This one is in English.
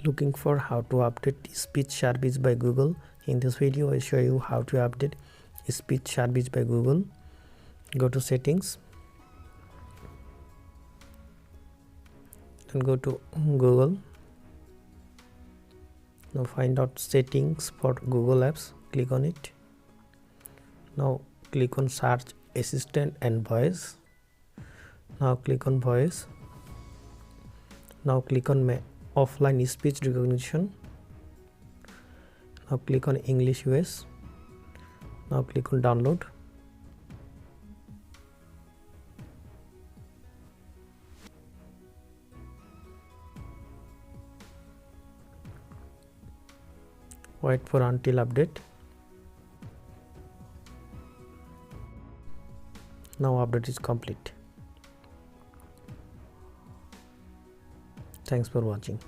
looking for how to update speech service by Google. In this video I show you how to update speech service by Google. Go to settings and go to Google. Now find out settings for Google Apps, click on it. Now click on search assistant and voice. Now click on voice. Now click on offline speech recognition. Now click on English US. Now click on download. Wait for until update. Now update is complete. Thanks for watching.